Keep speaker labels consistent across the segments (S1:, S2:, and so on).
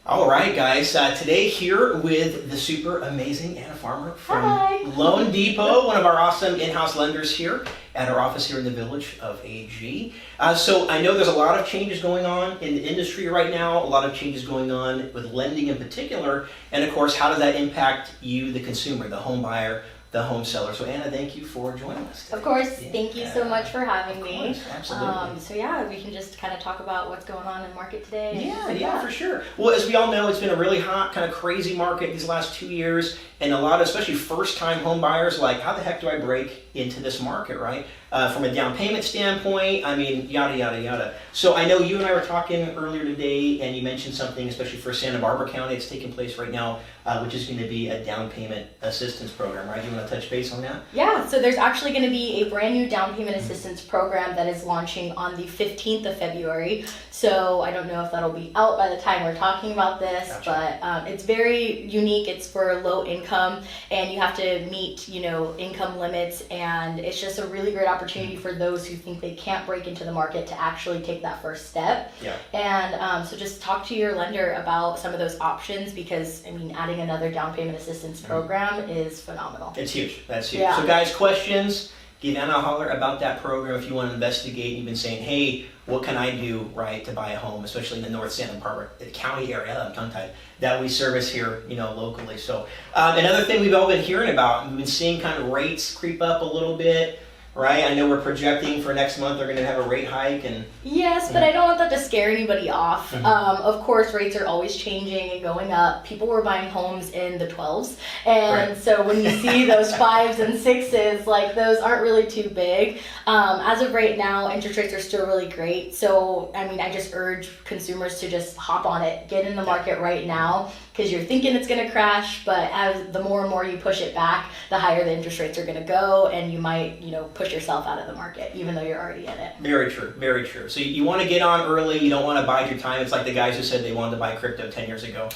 S1: All right, guys. Today here with the super amazing Anna Farmer from
S2: Hi.
S1: Loan Depot, one of our awesome in-house lenders here at our office here in the village of AG. So I know there's a lot of changes going on in the industry right now, a lot of changes going on with lending in particular, and of course, how does that impact you, the consumer, the home buyer, the home seller? So Anna, thank you for joining us today.
S2: Of course,
S1: Yeah.
S2: thank you so much for having me.
S1: Of course, absolutely.
S2: So yeah, we can just kind of talk about what's going on in the market today. and
S1: Yeah,
S2: things like
S1: yeah,
S2: that.
S1: for sure. Well, as we all know, it's been a really hot, kind of crazy market these last 2 years, and a lot of, especially first-time home buyers, like, how the heck do I break into this market, right? From a down payment standpoint, I mean, yada, yada, yada. So I know you and I were talking earlier today, and you mentioned something, especially for Santa Barbara County, it's taking place right now, which is going to be a down payment assistance program, right? You want to touch base on that?
S2: Yeah, so there's actually going to be a brand new down payment assistance program that is launching on the 15th of February. So I don't know if that'll be out by the time we're talking about this,
S1: Gotcha.
S2: but it's very unique. It's for low income, and you have to meet, income limits, and it's just a really great opportunity for those who think they can't break into the market to actually take that first step.
S1: Yeah.
S2: And so just talk to your lender about some of those options, because I mean, adding another down payment assistance program is phenomenal.
S1: It's huge. That's huge.
S2: Yeah.
S1: So guys, questions, give Anna a holler about that program if you want to investigate. You've been saying, hey, what can I do, right, to buy a home, especially in the North Santa Barbara County area, I'm tongue-tied, that we service here, locally. So another thing we've all been hearing about, we've been seeing kind of rates creep up a little bit, right? I know we're projecting for next month they're going to have a rate hike, and
S2: Yes, but I don't want that to scare anybody off.
S1: Mhm.
S2: Of course, rates are always changing and going up. People were buying homes in the 12s, and
S1: Right.
S2: so when you see those 5s and 6s, like those aren't really too big. As of right now, interest rates are still really great. So, I mean, I just urge consumers to just hop on it, get in the market right now, because you're thinking it's going to crash, but as the more and more you push it back, the higher the interest rates are going to go, and you might, push yourself out of the market, even though you're already in it.
S1: very true, very true. So you want to get on early, you don't want to bide your time. It's like the guys who said they wanted to buy crypto 10 years ago.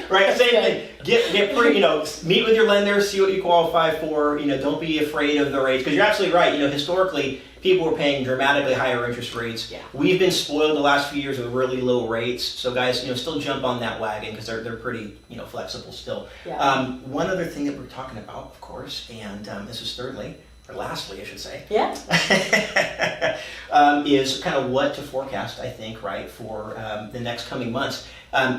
S1: Right, same thing. Get free, meet with your lender, see what you qualify for, don't be afraid of the rates, because you're absolutely right. Historically, people were paying dramatically higher interest rates.
S2: Yeah.
S1: We've been spoiled the last few years with really low rates. So guys, still jump on that wagon, because they're pretty, flexible still.
S2: Yeah.
S1: One other thing that we're talking about, of course, and this is thirdly, or lastly, I should say,
S2: Yeah.
S1: is kind of what to forecast, I think, right, for the next coming months.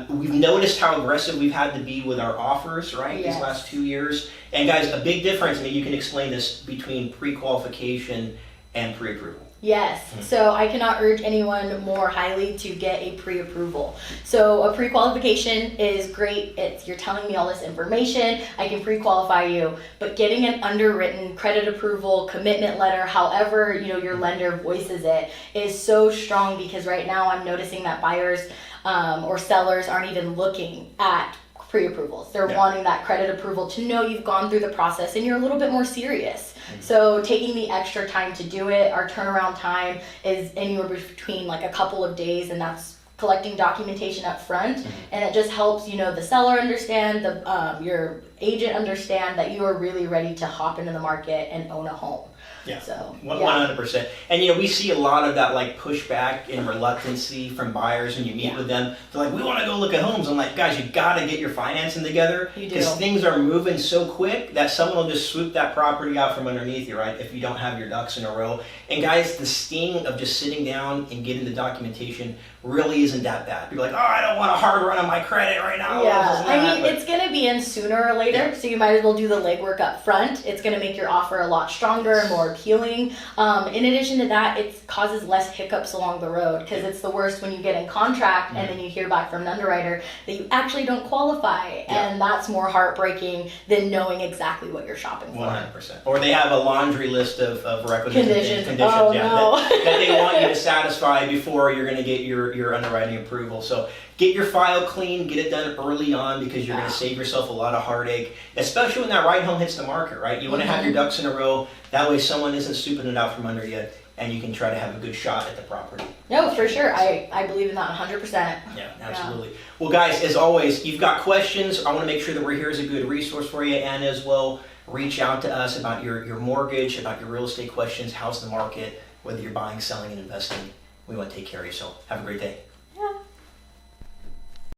S1: We've noticed how aggressive we've had to be with our offers, right,
S2: Yes.
S1: these last 2 years. And guys, a big difference, you can explain this, between pre-qualification and pre-approval.
S2: Yes, so I cannot urge anyone more highly to get a pre-approval. So a pre-qualification is great. You're telling me all this information, I can pre-qualify you, but getting an underwritten credit approval, commitment letter, however your lender voices it, is so strong, because right now I'm noticing that buyers or sellers aren't even looking at pre-approvals. They're
S1: Yeah.
S2: wanting that credit approval to know you've gone through the process and you're a little bit more serious. So taking the extra time to do it, our turnaround time is anywhere between like a couple of days, and that's collecting documentation up front, and it just helps the seller understand, your agent understand that you are really ready to hop into the market and own a home.
S1: Yeah,
S2: So
S1: 100%. And we see a lot of that like pushback and reluctancy from buyers when you meet
S2: Yeah.
S1: with them. They're like, we want to go look at homes. I'm like, guys, you got to get your financing together,
S2: You do.
S1: because things are moving so quick that someone will just swoop that property out from underneath you, right? If you don't have your ducks in a row. And guys, the sting of just sitting down and getting the documentation really isn't that bad. People are like, oh, I don't want a hard run on my credit right now.
S2: Yeah,
S1: This and
S2: I
S1: that.
S2: mean,
S1: But-
S2: it's going to be in sooner or later,
S1: Yeah.
S2: so you might as well do the legwork up front. It's going to make your offer a lot stronger and more appealing. In addition to that, it causes less hiccups along the road, because it's the worst when you get in contract and then you hear back from an underwriter that you actually don't qualify,
S1: Yeah.
S2: and that's more heartbreaking than knowing exactly what you're shopping for.
S1: 100%. Or they have a laundry list of requisites and
S2: Conditions.
S1: conditions
S2: Oh,
S1: yeah,
S2: no.
S1: that they want you to satisfy before you're going to get your underwriting approval. So get your file clean, get it done early on, because you're going
S2: Yeah.
S1: to save yourself a lot of heartache, especially when that ride home hits the market, right? You want to have your ducks in a row. That way someone isn't scooping it out from under you, and you can try to have a good shot at the property.
S2: No, for sure. I believe in that 100%.
S1: Yeah, absolutely. Well, guys, as always, you've got questions. I want to make sure that we're here as a good resource for you, and as well, reach out to us about your mortgage, about your real estate questions, how's the market, whether you're buying, selling, and investing. We want to take care of you, so have a great day.